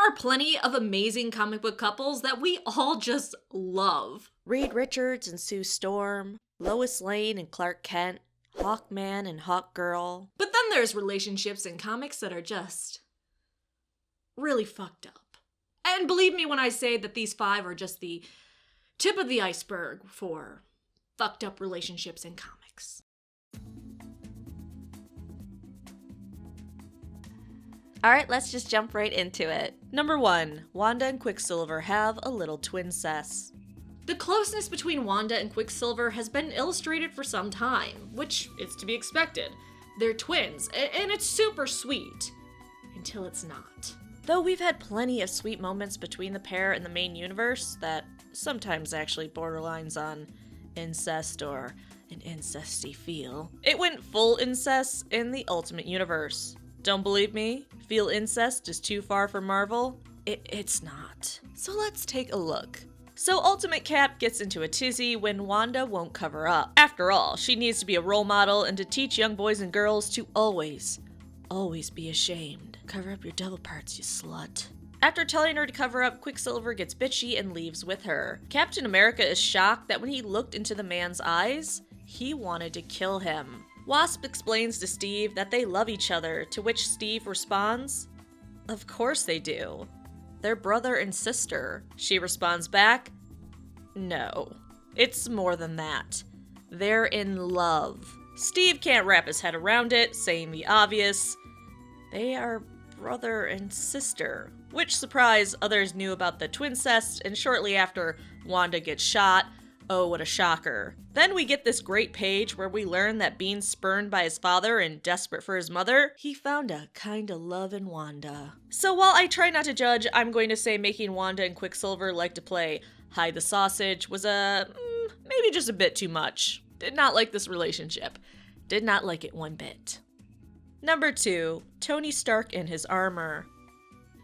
are plenty of amazing comic book couples that we all just love. Reed Richards and Sue Storm, Lois Lane and Clark Kent, Hawkman and Hawkgirl. But then there's relationships in comics that are just really fucked up. And believe me when I say that these 5 are just the tip of the iceberg for fucked up relationships in comics. Alright, let's just jump right into it. Number 1, Wanda and Quicksilver have a little twincest. The closeness between Wanda and Quicksilver has been illustrated for some time, which is to be expected. They're twins, and it's super sweet. Until it's not. Though we've had plenty of sweet moments between the pair in the main universe that sometimes actually borderlines on incest or an incesty feel, it went full incest in the Ultimate Universe. Don't believe me? Feel incest is too far for Marvel? It's not. So let's take a look. So Ultimate Cap gets into a tizzy when Wanda won't cover up. After all, she needs to be a role model and to teach young boys and girls to always be ashamed. Cover up your devil parts, you slut. After telling her to cover up, Quicksilver gets bitchy and leaves with her. Captain America is shocked that when he looked into the man's eyes, he wanted to kill him. Wasp explains to Steve that they love each other, to which Steve responds, "Of course they do. They're brother and sister." She responds back, "No, it's more than that. They're in love." Steve can't wrap his head around it, saying the obvious. They are brother and sister. Which, surprise, others knew about the twincest, and shortly after, Wanda gets shot. Oh, what a shocker. Then we get this great page where we learn that being spurned by his father and desperate for his mother, he found a kind of love in Wanda. So while I try not to judge, I'm going to say making Wanda and Quicksilver like to play hide the sausage was maybe just a bit too much. Did not like this relationship. Did not like it one bit. Number 2, Tony Stark in his armor.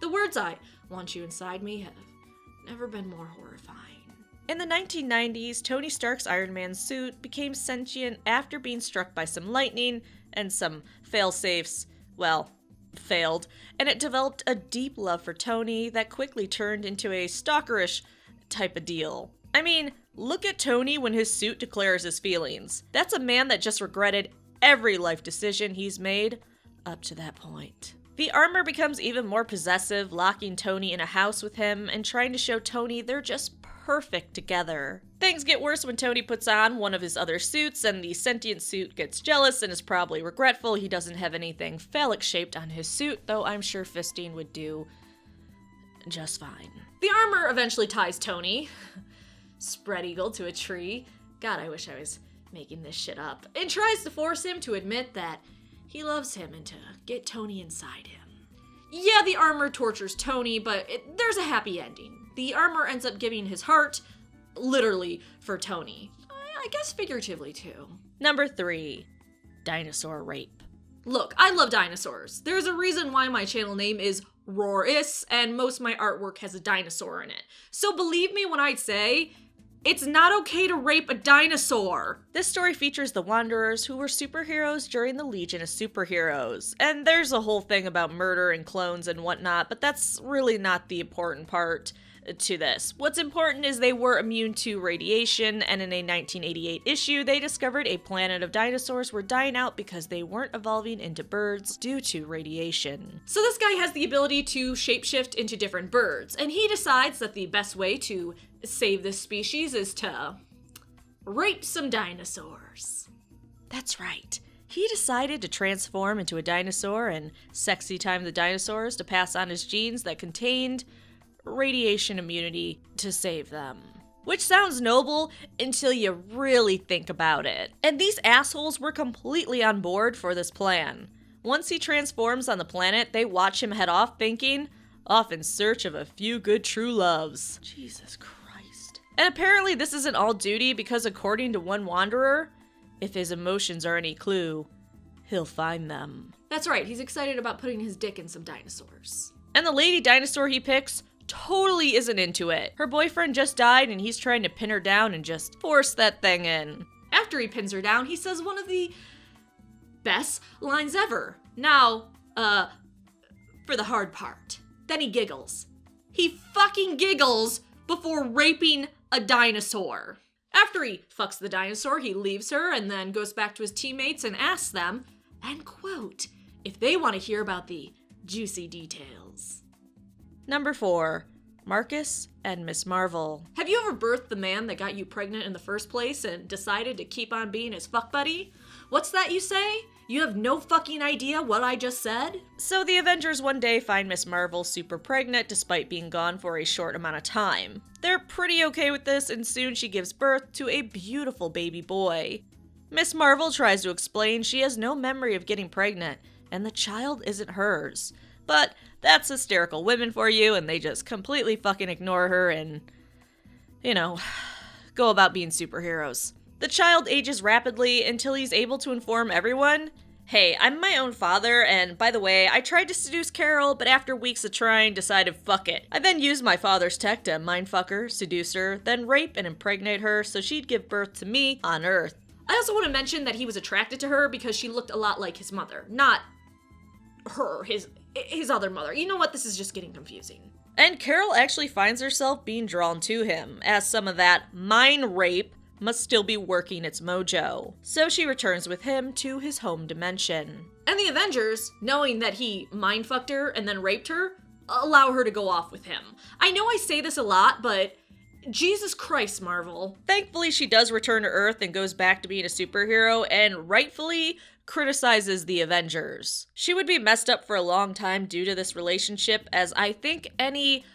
The words "I want you inside me" have never been more horrifying. In the 1990s, Tony Stark's Iron Man suit became sentient after being struck by some lightning and some fail-safes, failed, and it developed a deep love for Tony that quickly turned into a stalkerish type of deal. I mean, look at Tony when his suit declares his feelings. That's a man that just regretted every life decision he's made up to that point. The armor becomes even more possessive, locking Tony in a house with him and trying to show Tony they're just perfect together. Things get worse when Tony puts on one of his other suits and the sentient suit gets jealous and is probably regretful he doesn't have anything phallic-shaped on his suit, though I'm sure fisting would do just fine. The armor eventually ties Tony, spread eagle, to a tree. God, I wish I was making this shit up. And tries to force him to admit that he loves him and to get Tony inside him. Yeah, the armor tortures Tony, but there's a happy ending. The armor ends up giving his heart, literally, for Tony. I guess figuratively, too. Number 3, dinosaur rape. Look, I love dinosaurs. There's a reason why my channel name is Roris, and most of my artwork has a dinosaur in it. So believe me when I say, it's not okay to rape a dinosaur. This story features the Wanderers, who were superheroes during the Legion of Superheroes. And there's a whole thing about murder and clones and whatnot, but that's really not the important part to this. What's important is they were immune to radiation, and in a 1988 issue, they discovered a planet of dinosaurs were dying out because they weren't evolving into birds due to radiation. So this guy has the ability to shapeshift into different birds, and he decides that the best way to save this species is to rape some dinosaurs. That's right. He decided to transform into a dinosaur and sexy time the dinosaurs to pass on his genes that contained radiation immunity to save them. Which sounds noble until you really think about it. And these assholes were completely on board for this plan. Once he transforms on the planet, they watch him head off thinking, off in search of a few good true loves. Jesus Christ. And apparently this isn't all duty because according to one Wanderer, if his emotions are any clue, he'll find them. That's right, he's excited about putting his dick in some dinosaurs. And the lady dinosaur he picks totally isn't into it. Her boyfriend just died and he's trying to pin her down and just force that thing in. After he pins her down, he says one of the best lines ever. Now, for the hard part. Then he giggles. he fucking giggles before raping a dinosaur. After he fucks the dinosaur, he leaves her and then goes back to his teammates and asks them, and quote, if they want to hear about the juicy details. Number 4. Marcus and Miss Marvel. Have you ever birthed the man that got you pregnant in the first place and decided to keep on being his fuck buddy? What's that you say? You have no fucking idea what I just said? So the Avengers one day find Miss Marvel super pregnant despite being gone for a short amount of time. They're pretty okay with this, and soon she gives birth to a beautiful baby boy. Miss Marvel tries to explain she has no memory of getting pregnant, and the child isn't hers. But that's hysterical women for you, and they just completely fucking ignore her and, go about being superheroes. The child ages rapidly until he's able to inform everyone, hey, I'm my own father, and by the way, I tried to seduce Carol, but after weeks of trying, decided fuck it. I then used my father's tech to mindfuck her, seduce her, then rape and impregnate her so she'd give birth to me on Earth. I also want to mention that he was attracted to her because she looked a lot like his mother, not her, his other mother. You know what? This is just getting confusing. And Carol actually finds herself being drawn to him, as some of that mind rape must still be working its mojo. So she returns with him to his home dimension. And the Avengers, knowing that he mindfucked her and then raped her, allow her to go off with him. I know I say this a lot, but Jesus Christ, Marvel. Thankfully, she does return to Earth and goes back to being a superhero, and rightfully criticizes the Avengers. She would be messed up for a long time due to this relationship, as I think any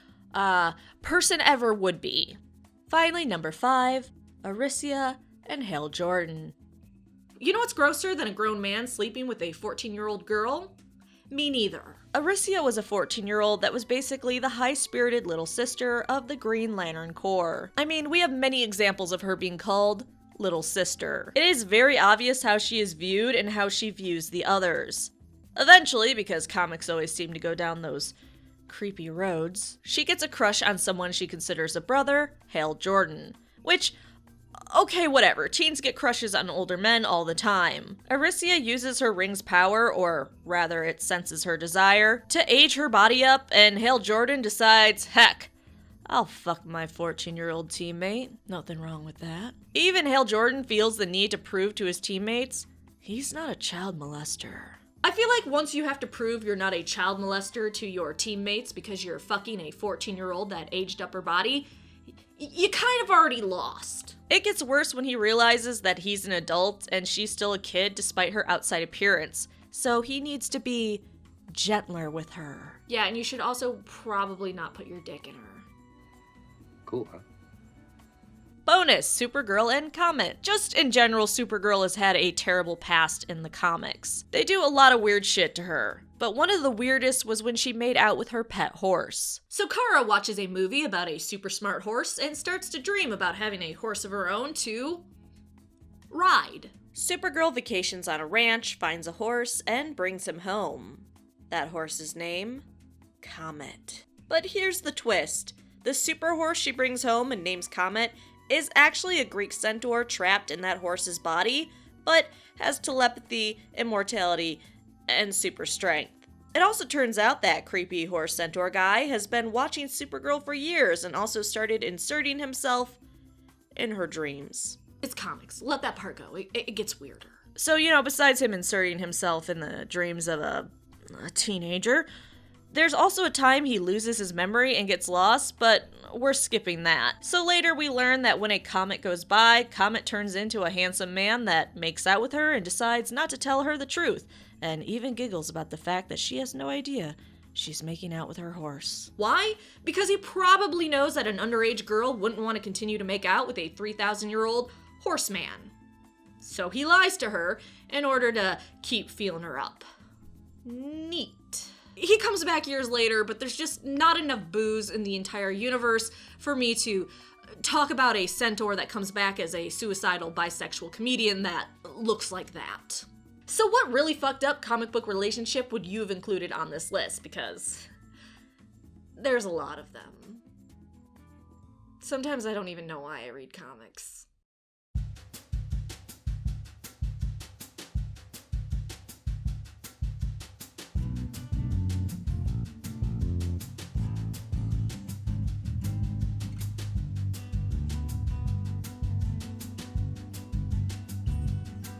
person ever would be. Finally, number 5, Alisha and Hal Jordan. You know what's grosser than a grown man sleeping with a 14-year-old girl? Me neither. Alisha was a 14-year-old that was basically the high-spirited little sister of the Green Lantern Corps. I mean, we have many examples of her being called Little Sister. It is very obvious how she is viewed and how she views the others. Eventually, because comics always seem to go down those creepy roads, she gets a crush on someone she considers a brother, Hal Jordan, which, okay, whatever. Teens get crushes on older men all the time. Alisha uses her ring's power, or rather it senses her desire, to age her body up, and Hal Jordan decides, heck, I'll fuck my 14-year-old teammate. Nothing wrong with that. Even Hal Jordan feels the need to prove to his teammates he's not a child molester. I feel like once you have to prove you're not a child molester to your teammates because you're fucking a 14-year-old that aged up her body, you kind of already lost. It gets worse when he realizes that he's an adult and she's still a kid despite her outside appearance, so he needs to be gentler with her. Yeah, and you should also probably not put your dick in her. Cool, huh? Bonus, Supergirl and Comet. Just in general, Supergirl has had a terrible past in the comics. They do a lot of weird shit to her, but one of the weirdest was when she made out with her pet horse. So Kara watches a movie about a super smart horse and starts to dream about having a horse of her own to ride. Supergirl vacations on a ranch, finds a horse, and brings him home. That horse's name? Comet. But here's the twist. The super horse she brings home and names Comet is actually a Greek centaur trapped in that horse's body, but has telepathy, immortality, and super strength. It also turns out that creepy horse centaur guy has been watching Supergirl for years and also started inserting himself in her dreams. It's comics. Let that part go. It gets weirder. So, besides him inserting himself in the dreams of a teenager, there's also a time he loses his memory and gets lost, but we're skipping that. So later we learn that when a Comet goes by, Comet turns into a handsome man that makes out with her and decides not to tell her the truth, and even giggles about the fact that she has no idea she's making out with her horse. Why? Because he probably knows that an underage girl wouldn't want to continue to make out with a 3,000-year-old horseman. So he lies to her in order to keep feeling her up. Neat. He comes back years later, but there's just not enough booze in the entire universe for me to talk about a centaur that comes back as a suicidal bisexual comedian that looks like that. So what really fucked up comic book relationship would you have included on this list? Because there's a lot of them. Sometimes I don't even know why I read comics.